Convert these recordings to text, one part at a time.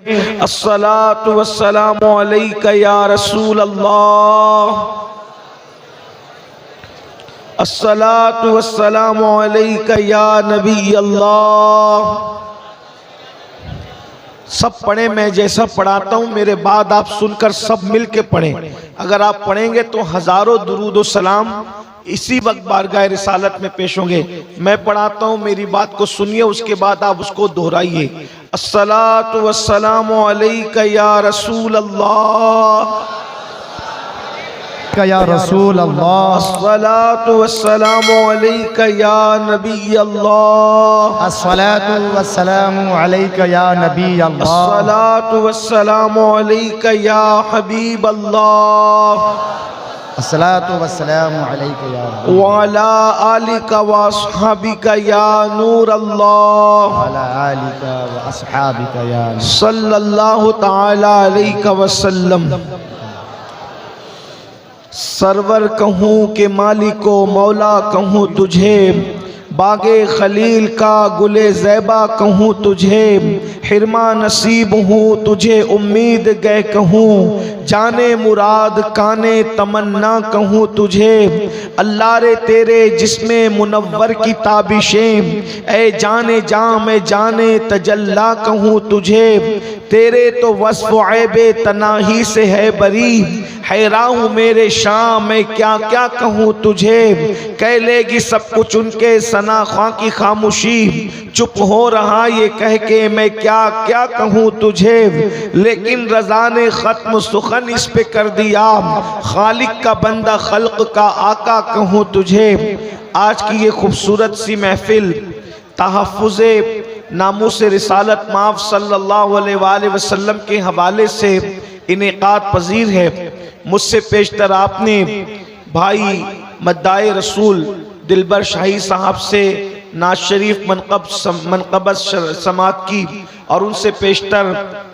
अस्सलातु वस्सलामु अलैका या रसूल अल्लाह, अस्सलातु वस्सलामु अलैका या नबी अल्लाह। सब पढ़े, मैं जैसा पढ़ाता हूँ मेरे बाद आप सुनकर सब मिल के पढ़ें। अगर आप पढ़ेंगे तो हजारों दुरूद व सलाम इसी वक्त बारगाह रिसालत में पेश होंगे। मैं पढ़ाता हूँ, मेरी बात को सुनिए, उसके बाद आप उसको दोहराइए। अस्सलातु वस्सलामु अलैका या रसूल अल्लाह, या रसूल अल्लाह, अस्सलातु वस्सलामु अलैका या नबी अल्लाह, अस्सलातु वस्सलामु अलैका या नबी अल्लाह, अस्सलातु वस्सलामु अलैका या हबीब अल्लाह, अस्सलातु वस्सलामु अलैका या वाला आलिका व अस्हाबिका या नूर अल्लाह, वाला आलिका व अस्हाबिका या सल्लल्लाहु तआला अलैहि वसल्लम। सरवर कहूँ के मालिको मौला कहूँ तुझे, बागे खलील का गुले ज़ैबा कहूँ तुझे, हिरमा नसीब हूँ तुझे उम्मीद गए कहूँ, जाने मुराद काने तमन्ना कहूँ तुझे। अल्लाह रे तेरे जिस्मे मुनव्वर की ताबिशें, ऐ जाने जा मैं जाने तजल्ला कहूँ तुझे। तेरे तो वस्फ़ ऐबे तनाही से है बरी, हैरान हूँ मेरे शाम मैं क्या क्या कहूँ तुझे। कह लेगी सब कुछ उनके सना ख्वां की खामोशी, चुप हो रहा ये कह के मैं क्या क्या कहूँ तुझे। लेकिन रज़ा ने ख़त्म सुखन इस पे कर दिया, खालिक का बंदा खल्क का आका कहूँ तुझे। आज की ये खूबसूरत सी महफिल तहफ़्फ़ुज़े नामूस रिसालत माफ़ सल्लल्लाहु अलैहि वसल्लम के हवाले से इनेकाद पजीर है। मुझसे पेशतर आपने भाई मद्दाए रसूल दिलबर शाही साहब से नाज शरीफ मनक़बत समात की, और उनसे पेशतर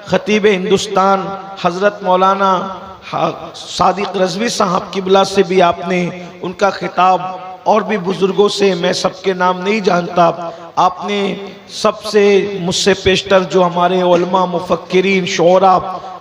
ख़तीब हिंदुस्तान हज़रत मौलाना सादिक रज़वी साहब क़िबला से भी आपने उनका खिताब, और भी बुज़ुर्गों से, मैं सबके नाम नहीं जानता, आपने सबसे मुझसे पेशतर जो हमारे उलमा मुफ़क्किरीन शोरा,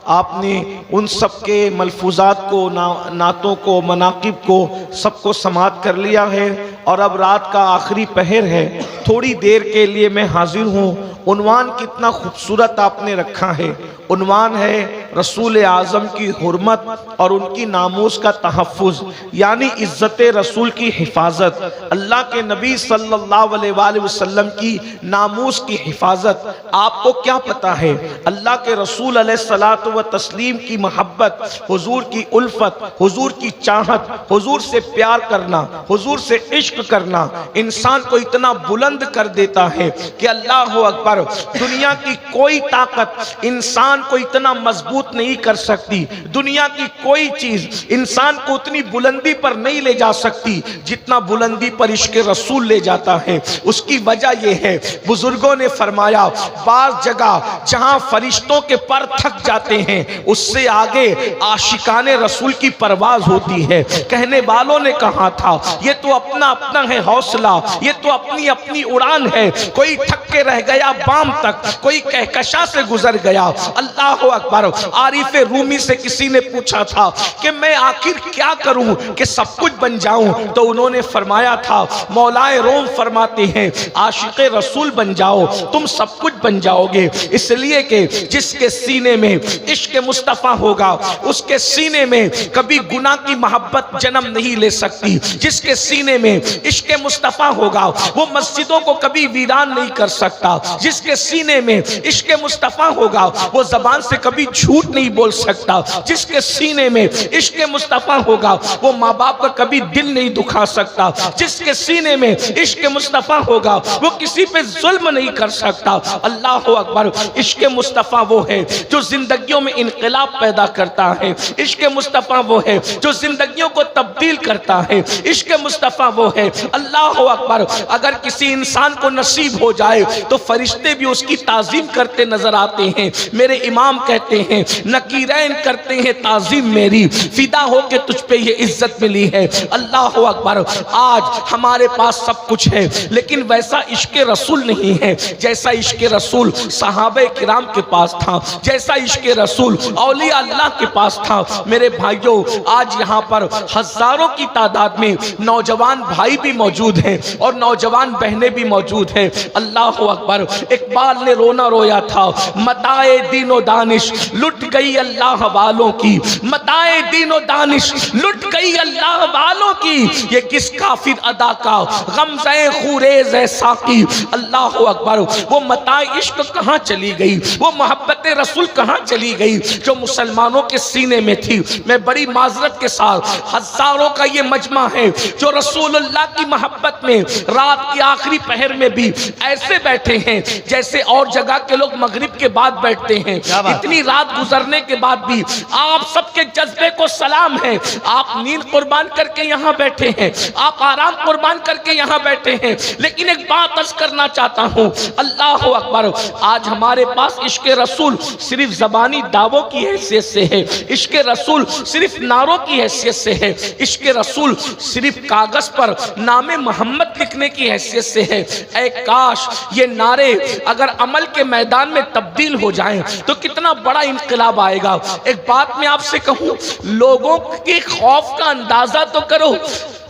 आपने उन सब के मलफूज़ात को नातों को मनाकिब को सबको समात कर लिया है। और अब रात का आखिरी पहर है, थोड़ी देर के लिए मैं हाजिर हूँ। उन्वान कितना खूबसूरत आपने रखा है, उन्वान है रसूल आज़म की हुर्मत और उनकी नामूस का तहफ़्फ़ुज़, यानी इज़्ज़त रसूल की हिफाजत, अल्लाह के नबी सल्लल्लाहु अलैहि वसल्लम की नामूस की हिफाजत। आपको क्या पता है, अल्लाह के रसूल अलैहिस्सलातु व तस्लीम की मोहब्बत, हुजूर की उल्फत, हुजूर की चाहत, हुजूर से प्यार करना, हुजूर से इश्क करना इंसान को इतना बुलंद कर देता है कि अल्लाह अकबर, दुनिया की कोई ताकत इंसान को इतना मजबूत नहीं कर सकती, दुनिया की कोई चीज इंसान को उतनी बुलंदी पर नहीं ले जा सकती जितना बुलंदी पर इश्क रसूल ले जाता है। उसकी वजह यह है, बुजुर्गों ने फरमाया, बाज़ जगह जहां फरिश्तों के पर थक जाते हैं उससे आगे आशिकाने रसूल की परवाज होती है। कहने वालों ने कहा था, ये तो अपना अपना है हौसला, ये तो अपनी अपनी उड़ान है, कोई थक के रह गया बाम तक, कोई कहकशा से गुजर गया। अल्लाह अकबर। आरिफ रूमी से किसी ने पूछा था कि मैं आखिर क्या करूं कि सब कुछ बन जाऊं, तो उन्होंने फरमाया था, मौलाए रोम फरमाते हैं, आशिक़े रसूल बन जाओ, तुम सब कुछ बन जाओगे। इसलिए कि जिसके सीने में इश्क मुस्तफ़ा होगा उसके सीने में कभी गुनाह की मोहब्बत जन्म नहीं ले सकती। जिसके सीने में इश्क मुस्तफ़ा होगा वो मस्जिदों को कभी वीरान नहीं कर सकता। जिसके सीने में इश्क मुस्तफ़ा होगा वो ज़बान से कभी झूठ नहीं बोल सकता। जिसके सीने में इश्क मुस्तफ़ा होगा वो माँ बाप का कभी दिल नहीं दुखा सकता। जिसके सीने में इश्क मुस्तफ़ा होगा वो किसी पे जुल्म नहीं कर सकता। अल्लाह अकबर। इश्क मुस्तफ़ा वो है जो जिंदगियों तबीयतों में इनकलाब पैदा करता है। इश्क मुस्तफ़ा वो है जो जिंदगियों को तब्दील करता है। इश्क मुस्तफ़ा वो है, अल्लाह अकबर, अगर किसी इंसान को नसीब हो जाए तो फरिश्ते भी उसकी ताज़ीम करते नजर आते हैं। मेरे इमाम कहते हैं नकीरैन करते हैं ताज़ीम मेरी, फिदा हो के तुझ पे ये इज्जत मिली है। अल्लाह अकबर, आज हमारे पास सब कुछ है लेकिन वैसा इश्क रसूल नहीं है जैसा इश्क रसूल सहाबे किराम के पास था, जैसा इश्क रसूल औलिया अल्लाह के पास था। मेरे भाइयों, आज यहाँ पर हजारों की तादाद में नौजवान भाई भी मौजूद हैं और नौजवान बहनें भी मौजूद हैं। अल्लाह अकबर, इकबाल ने रोना रोया था, मताए दीनो दानिश लुट गई अल्लाह वालों की, मताए दीनो दानिश लुट गई अल्लाह वालों की, ये किस काफिर अदा का गमज़े खुरेज़ है साकी। अल्लाह अकबर, वो मताए इश्क कहाँ चली गई, वो मोहब्बत रसूल कहाँ चली गई जो मुसलमानों के सीने में थी। मैं बड़ी माजरत के साथ, हजारों का ये मजमा है जो रसूलुल्लाह की मोहब्बत में रात के आखिरी पहर में भी ऐसे बैठे हैं जैसे और जगह के लोग मगरिब के बाद बैठते हैं। इतनी रात गुजरने के बाद भी आप सबके जज्बे को सलाम है। आप नींद कुर्बान करके यहाँ बैठे हैं, आप आराम कुर्बान करके यहाँ बैठे हैं, लेकिन एक बात अर्ज करना चाहता हूँ, अल्लाह अकबर, आज हमारे पास इश्क रसूल सिर्फ ज़बानी दावों की हैसियत से है, इश्क रसूल सिर्फ नारों की हैसियत से है, इश्क रसूल सिर्फ कागज पर नामे मोहम्मद लिखने की हैसियत से है। ऐ काश ये नारे अगर अमल के मैदान में तब्दील हो जाएं तो कितना बड़ा इनकलाब आएगा। एक बात मैं आपसे कहूं, लोगों के खौफ का अंदाजा तो करो।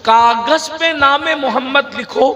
कागज पे नामे मोहम्मद लिखो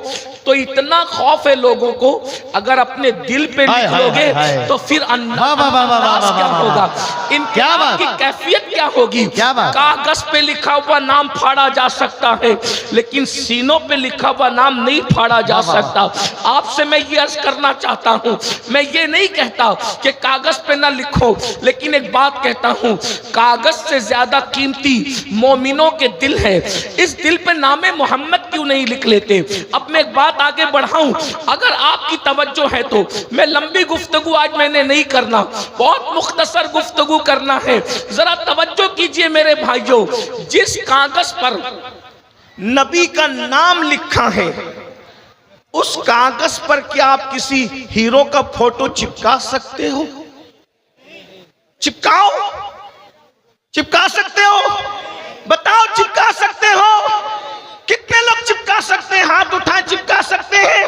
तो इतना खौफ है लोगों को, अगर अपने दिल पे लिख लोगे तो फिर अंदाज क्या होगा, इनकी कैफियत क्या होगी। कागज पे लिखा हुआ नाम फाड़ा जा सकता है लेकिन सीनों पे लिखा हुआ नाम नहीं फाड़ा जा सकता। आपसे मैं ये अर्ज करना चाहता हूँ, मैं ये नहीं कहता कि कागज पे ना लिखो, लेकिन एक बात कहता हूँ, कागज से ज्यादा कीमती मोमिनों के दिल है। इस दिल पे नामे मोहम्मद क्यों नहीं लिख लेते। अब मैं एक बात आगे बढ़ाऊं, अगर आपकी तवज्जो है तो मैं लंबी गुफ्तगू आज मैंने नहीं करना, बहुत मुख्तसर गुफ्तगू करना है। जरा तवज्जो कीजिए मेरे भाइयों, जिस कागज पर नबी का नाम लिखा है उस कागज पर क्या आप किसी हीरो का फोटो चिपका सकते हो? चिपकाओ, चिपका सकते हो? बताओ, चिपका सकते हो? कितने लोग चिपका सकते हैं? हाथ उठाए, चिपका सकते हैं।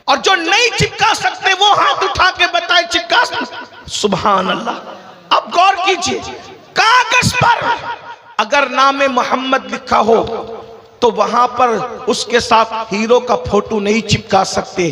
और जो नहीं चिपका सकते वो हाथ उठा के बताए चिपका सकते। सुभान अल्लाह। अब गौर कीजिए, कागज पर अगर नामे मोहम्मद लिखा हो तो वहां पर उसके साथ हीरो का फोटो नहीं चिपका सकते,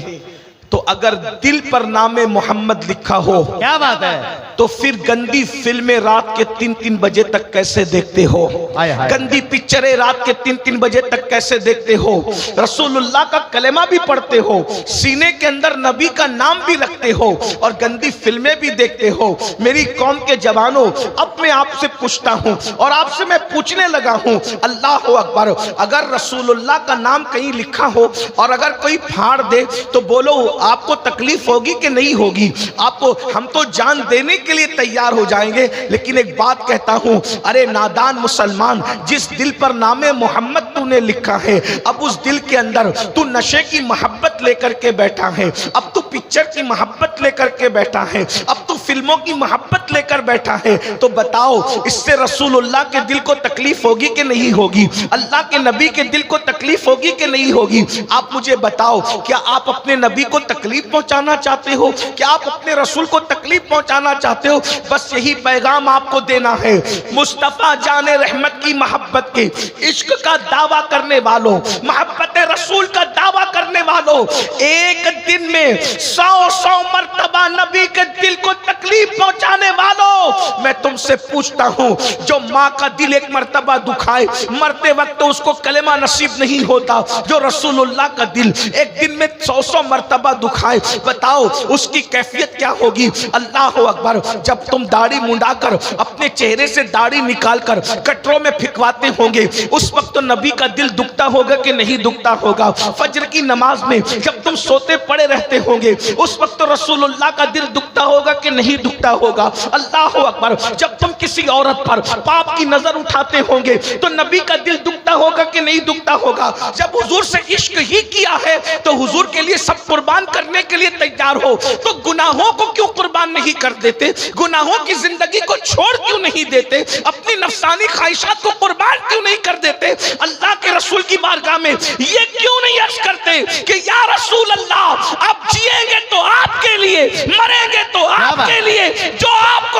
तो अगर दिल पर नामे मोहम्मद लिखा हो, क्या बात है, तो फिर गंदी फिल्में रात के 3-3 बजे तक कैसे देखते हो? गंदी पिक्चरें रात के 3-3 बजे तक कैसे देखते हो? रसूलुल्लाह का कलेमा भी पढ़ते हो, सीने के अंदर नबी का नाम भी रखते हो और गंदी फिल्में भी देखते हो। मेरी कौम के जवानों, अब मैं आपसे पूछता हूं और आपसे मैं पूछने लगा हूं, अल्लाह अकबर, अगर रसूलुल्लाह का नाम कहीं लिखा हो और अगर कोई फाड़ दे तो बोलो आपको तकलीफ होगी कि नहीं होगी? आपको, हम तो जान देने के लिए तैयार हो जाएंगे, लेकिन एक बात कहता हूं, अरे नादान मुसलमान, जिस दिल पर नामे मोहम्मद तूने लिखा है, अब उस दिल के अंदर तू नशे की मोहब्बत लेकर के बैठा है, अब तू पिक्चर की मोहब्बत लेकर के बैठा है, अब तू फिल्मों की मोहब्बत लेकर बैठा है, तो बताओ इससे रसूलुल्लाह के दिल को तकलीफ होगी कि नहीं होगी? अल्लाह के नबी के दिल को तकलीफ होगी कि नहीं होगी? आप मुझे बताओ, क्या आप अपने नबी को तकलीफ पहुंचाना चाहते हो? क्या आप अपने रसूल को तकलीफ पहुंचाना चाहते हो? बस यही पैगाम आपको देना है, मुस्तफा जाने रहमत की मोहब्बत के इश्क का दावा करने वालों, मोहब्बत रसूल का दावा करने वालों, एक दिन में 100 मर्तबा नबी के दिल को तकलीफ पहुंचाने वालों, मैं तुमसे पूछता हूं, जो माँ का दिल एक मर्तबा दुखाए, मरते वक्त तो उसको कलेमा नसीब नहीं होता, जो रसूलुल्लाह का दिल एक दिन में 100 मर्तबा दुखाए, बताओ उसकी कैफियत क्या होगी? अल्लाह अकबर। जब तुम दाढ़ी मुंडाकर अपने चेहरे से दाढ़ी निकालकर कटरों में फिकवाते होंगे, उस वक्त तो नबी का दिल दुखता होगा कि नहीं दुखता होगा? फजर की नमाज में जब तुम सोते पड़े रहते होंगे, उस वक्त तो रसूलुल्लाह का दिल दुखता होगा कि नहीं दुखता होगा? अल्लाह अकबर। पर जब तुम किसी औरत पर पाप की नजर उठाते होंगे तो नबी का दिल दुखता होगा कि नहीं दुखता होगा? जब हुजूर से इश्क ही किया है तो हुजूर के लिए सब कुर्बान करने के लिए तैयार हो, तो गुनाहों को क्यों कुर्बान नहीं कर देते? गुनाहों की जिंदगी को छोड़ क्यों नहीं देते? अपनी नफसानी ख्वाहिशात को कुर्बान क्यों नहीं कर देते? अल्लाह के रसूल की बारगाह में ये क्यों नहीं अर्ज करते कि या रसूल अल्लाह, आप जिएंगे तो आपके लिए, मरेंगे तो आपके लिए, जो आपको